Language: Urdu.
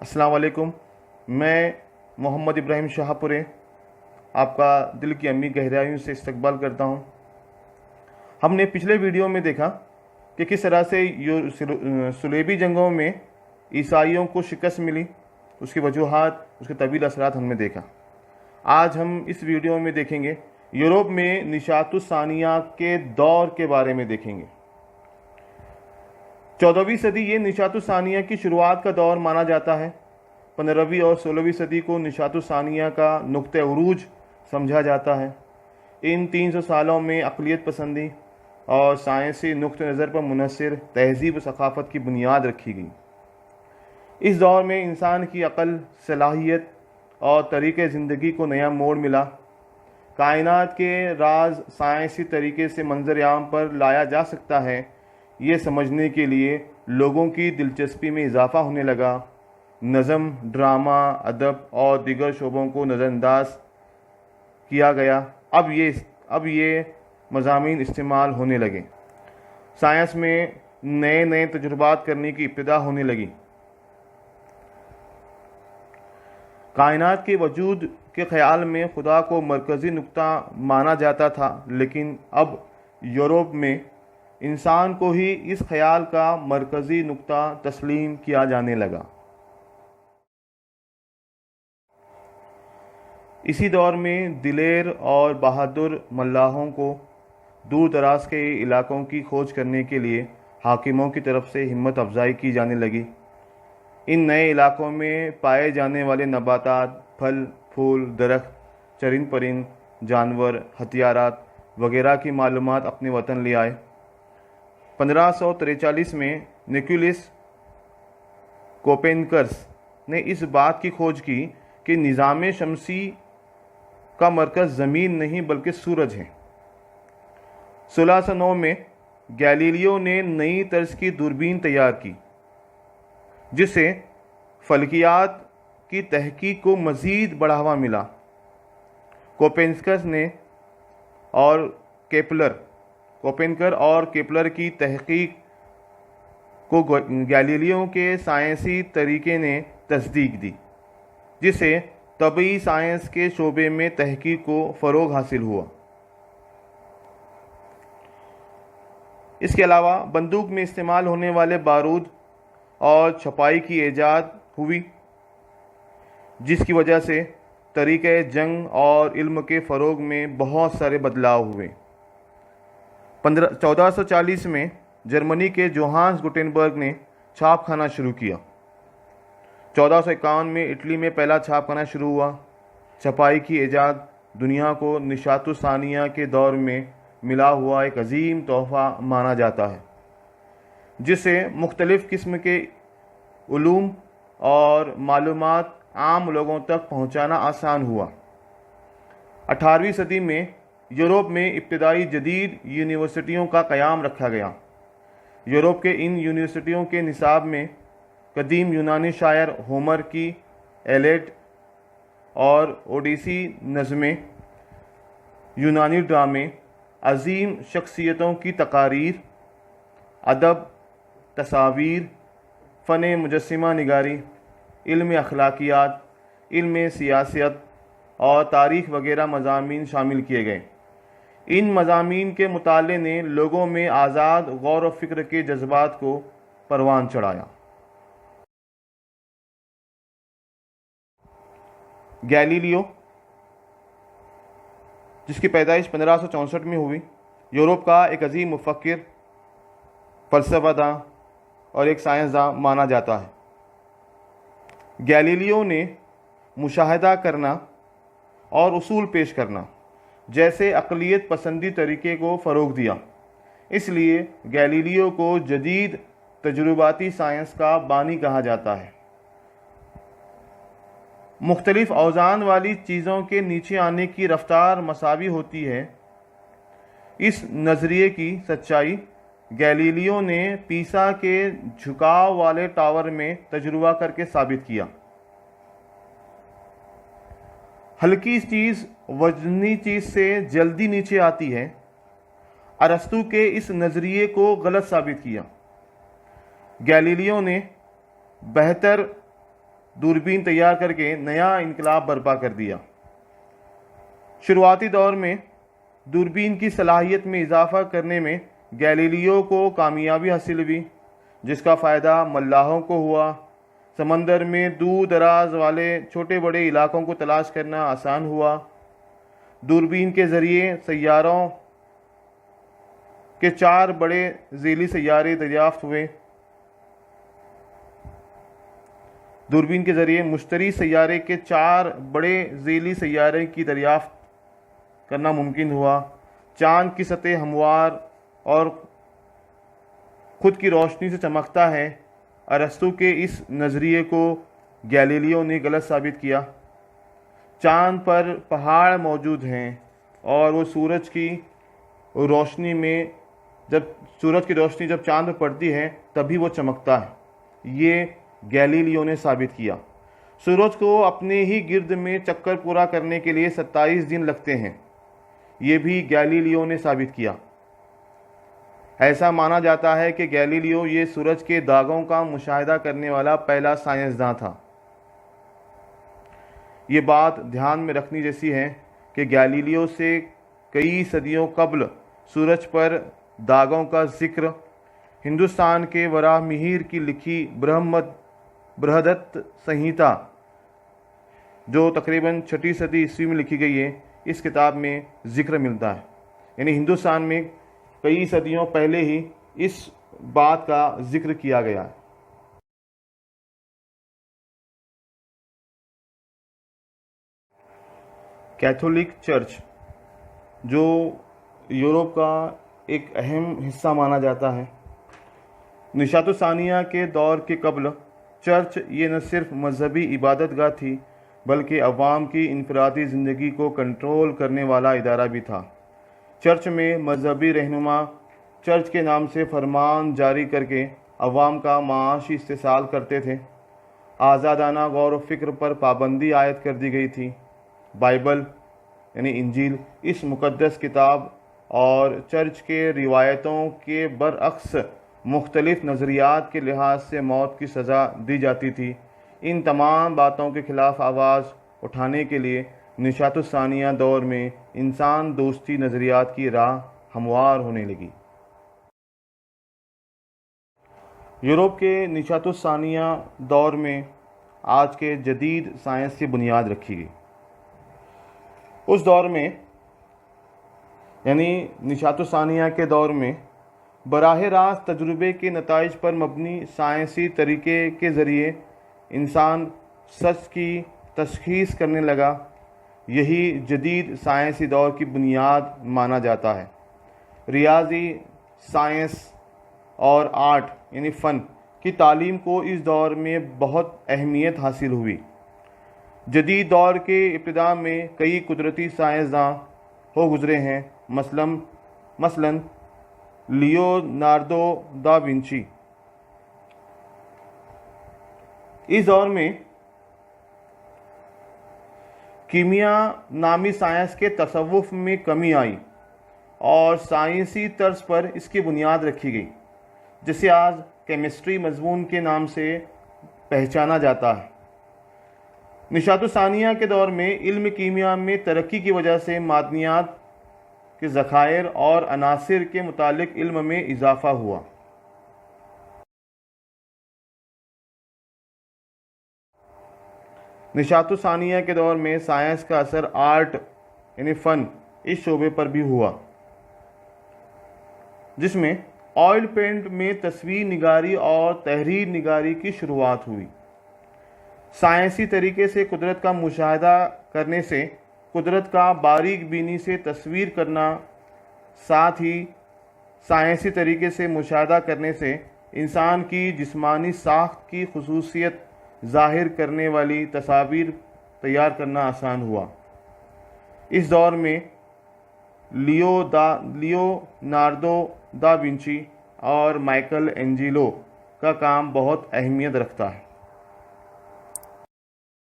السلام علیکم. میں محمد ابراہیم شاہ پورے آپ کا دل کی امی گہرائیوں سے استقبال کرتا ہوں. ہم نے پچھلے ویڈیو میں دیکھا کہ کس طرح سے صلیبی جنگوں میں عیسائیوں کو شکست ملی، اس کی وجوہات، اس کے طویل اثرات ہم نے دیکھا. آج ہم اس ویڈیو میں دیکھیں گے یورپ میں نشاۃ الثانیہ کے دور کے بارے میں دیکھیں گے. 14ویں صدی یہ نشاۃ الثانیہ کی شروعات کا دور مانا جاتا ہے. 15ویں اور 16ویں صدی کو نشاۃ الثانیہ کا نقطہ عروج سمجھا جاتا ہے. ان 300 سالوں میں اقلیت پسندی اور سائنسی نقطہ نظر پر منحصر تہذیب و ثقافت کی بنیاد رکھی گئی. اس دور میں انسان کی عقل، صلاحیت اور طریقہ زندگی کو نیا موڑ ملا. کائنات کے راز سائنسی طریقے سے منظر عام پر لایا جا سکتا ہے، یہ سمجھنے کے لیے لوگوں کی دلچسپی میں اضافہ ہونے لگا. نظم، ڈرامہ، ادب اور دیگر شعبوں کو نظر انداز کیا گیا. اب یہ مضامین استعمال ہونے لگے. سائنس میں نئے تجربات کرنے کی ابتدا ہونے لگی. کائنات کے وجود کے خیال میں خدا کو مرکزی نقطہ مانا جاتا تھا، لیکن اب یورپ میں انسان کو ہی اس خیال کا مرکزی نقطہ تسلیم کیا جانے لگا. اسی دور میں دلیر اور بہادر ملاحوں کو دور دراز کے علاقوں کی کھوج کرنے کے لیے حاکموں کی طرف سے ہمت افزائی کی جانے لگی. ان نئے علاقوں میں پائے جانے والے نباتات، پھل، پھول، درخت، چرند پرند، جانور، ہتھیارات وغیرہ کی معلومات اپنے وطن لے آئے. 1543 میں نیکولس کوپرنیکس نے اس بات کی کھوج کی کہ نظام شمسی کا مرکز زمین نہیں بلکہ سورج ہے. 1609 میں گیلیلیو نے نئی طرز کی دوربین تیار کی جس سے فلکیات کی تحقیق کو مزید بڑھاوا ملا. کوپرنیکس اور کیپلر کی تحقیق کو گیلیلیو کے سائنسی طریقے نے تصدیق دی، جس سے طبعی سائنس کے شعبے میں تحقیق کو فروغ حاصل ہوا. اس کے علاوہ بندوق میں استعمال ہونے والے بارود اور چھپائی کی ایجاد ہوئی، جس کی وجہ سے طریقہ جنگ اور علم کے فروغ میں بہت سارے بدلاؤ ہوئے. 1440 میں جرمنی کے جوہانس گوٹنبرگ نے چھاپ خانہ شروع کیا. 1451 میں اٹلی میں پہلا چھاپ خانہ شروع ہوا. چھپائی کی ایجاد دنیا کو نشاۃ الثانیہ کے دور میں ملا ہوا ایک عظیم تحفہ مانا جاتا ہے، جس سے مختلف قسم کے علوم اور معلومات عام لوگوں تک پہنچانا آسان ہوا. 18ویں صدی میں یورپ میں ابتدائی جدید یونیورسٹیوں کا قیام رکھا گیا. یورپ کے ان یونیورسٹیوں کے نصاب میں قدیم یونانی شاعر ہومر کی ایلیڈ اور اوڈیسی نظمیں، یونانی ڈرامے، عظیم شخصیتوں کی تقاریر، ادب، تصاویر، فن مجسمہ نگاری، علم اخلاقیات، علم سیاست اور تاریخ وغیرہ مضامین شامل کیے گئے. ان مضامین کے مطالعے نے لوگوں میں آزاد غور و فکر کے جذبات کو پروان چڑھایا. گیلیلیو، جس کی پیدائش 1564 میں ہوئی، یورپ کا ایک عظیم مفکر، فلسفہ داں اور ایک سائنسداں مانا جاتا ہے. گیلیلیو نے مشاہدہ کرنا اور اصول پیش کرنا جیسے اقلیت پسندی طریقے کو فروغ دیا. اس لیے گیلیلیو کو جدید تجرباتی سائنس کا بانی کہا جاتا ہے. مختلف اوزان والی چیزوں کے نیچے آنے کی رفتار مساوی ہوتی ہے. اس نظریے کی سچائی گیلیلیو نے پیسا کے جھکاؤ والے ٹاور میں تجربہ کر کے ثابت کیا. ہلکی چیز وزنی چیز سے جلدی نیچے آتی ہے. ارسطو کے اس نظریے کو غلط ثابت کیا. گیلیلیو نے بہتر دوربین تیار کر کے نیا انقلاب برپا کر دیا۔ شروعاتی دور میں دوربین کی صلاحیت میں اضافہ کرنے میں گیلیلیو کو کامیابی حاصل ہوئی، جس کا فائدہ ملاحوں کو ہوا۔ سمندر میں دور دراز والے چھوٹے بڑے علاقوں کو تلاش کرنا آسان ہوا۔ دوربین کے ذریعے سیاروں کے 4 بڑے ذیلی سیارے دریافت ہوئے۔ دوربین کے ذریعے مشتری سیارے کے 4 بڑے ذیلی سیارے کی دریافت کرنا ممکن ہوا۔ چاند کی سطح ہموار اور خود کی روشنی سے چمکتا ہے۔ ارسطو کے اس نظریے کو گیلیلیو نے غلط ثابت کیا۔ چاند پر پہاڑ موجود ہیں اور وہ سورج کی روشنی جب چاند پر پڑتی ہے تبھی وہ چمکتا ہے۔ یہ گیلیلیو نے ثابت کیا۔ سورج کو اپنے ہی گرد میں چکر پورا کرنے کے لیے 27 دن لگتے ہیں، یہ بھی گیلیلیو نے ثابت کیا۔ ایسا مانا جاتا ہے کہ گیلیلیو یہ سورج کے داغوں کا مشاہدہ کرنے والا پہلا سائنسداں تھا۔ یہ بات دھیان میں رکھنے جیسی ہے کہ گیلیلیو سے کئی صدیوں قبل سورج پر داغوں کا ذکر ہندوستان کے وراہ مہر کی لکھی برہدت سنہیتا، جو تقریباً 6 صدی عیسوی میں لکھی گئی ہے، اس کتاب میں ذکر ملتا ہے۔ یعنی ہندوستان میں کئی صدیوں پہلے ہی اس بات کا ذکر کیا گیا ہے۔ کیتھولک چرچ، جو یورپ کا ایک اہم حصہ مانا جاتا ہے، نشاط الثانیہ کے دور کے قبل چرچ یہ نہ صرف مذہبی عبادت گاہ تھی بلکہ عوام کی انفرادی زندگی کو کنٹرول کرنے والا ادارہ بھی تھا۔ چرچ میں مذہبی رہنما چرچ کے نام سے فرمان جاری کر کے عوام کا معاشی استحصال کرتے تھے۔ آزادانہ غور و فکر پر پابندی عائد کر دی گئی تھی۔ بائبل یعنی انجیل اس مقدس کتاب اور چرچ کے روایتوں کے برعکس مختلف نظریات کے لحاظ سے موت کی سزا دی جاتی تھی۔ ان تمام باتوں کے خلاف آواز اٹھانے کے لیے نشاط الثانیہ دور میں انسان دوستی نظریات کی راہ ہموار ہونے لگی۔ یورپ کے نشاط الثانیہ دور میں آج کے جدید سائنس کی بنیاد رکھی گئی۔ اس دور میں یعنی نشاط الثانیہ کے دور میں براہ راست تجربے کے نتائج پر مبنی سائنسی طریقے کے ذریعے انسان سچ کی تشخیص کرنے لگا۔ یہی جدید سائنسی دور کی بنیاد مانا جاتا ہے۔ ریاضی، سائنس اور آرٹ یعنی فن کی تعلیم کو اس دور میں بہت اہمیت حاصل ہوئی۔ جدید دور کے ابتدا میں کئی قدرتی سائنسداں ہو گزرے ہیں، مثلاً لیونارڈو دا ونچی۔ اس دور میں کیمیا نامی سائنس کے تصوف میں کمی آئی اور سائنسی طرز پر اس کی بنیاد رکھی گئی، جسے آج کیمسٹری مضمون کے نام سے پہچانا جاتا ہے۔ نشاط الثانیہ کے دور میں علم کیمیا میں ترقی کی وجہ سے معدنیات کے ذخائر اور عناصر کے متعلق علم میں اضافہ ہوا۔ نشاط الثانیہ کے دور میں سائنس کا اثر آرٹ یعنی فن اس شعبے پر بھی ہوا، جس میں آئل پینٹ میں تصویر نگاری اور تحریر نگاری کی شروعات ہوئی۔ سائنسی طریقے سے قدرت کا مشاہدہ کرنے سے قدرت کا باریک بینی سے تصویر کرنا، ساتھ ہی سائنسی طریقے سے مشاہدہ کرنے سے انسان کی جسمانی ساخت کی خصوصیت ظاہر کرنے والی تصاویر تیار کرنا آسان ہوا۔ اس دور میں لیونارڈو دا ونچی اور مائیکل اینجلو کا کام بہت اہمیت رکھتا ہے۔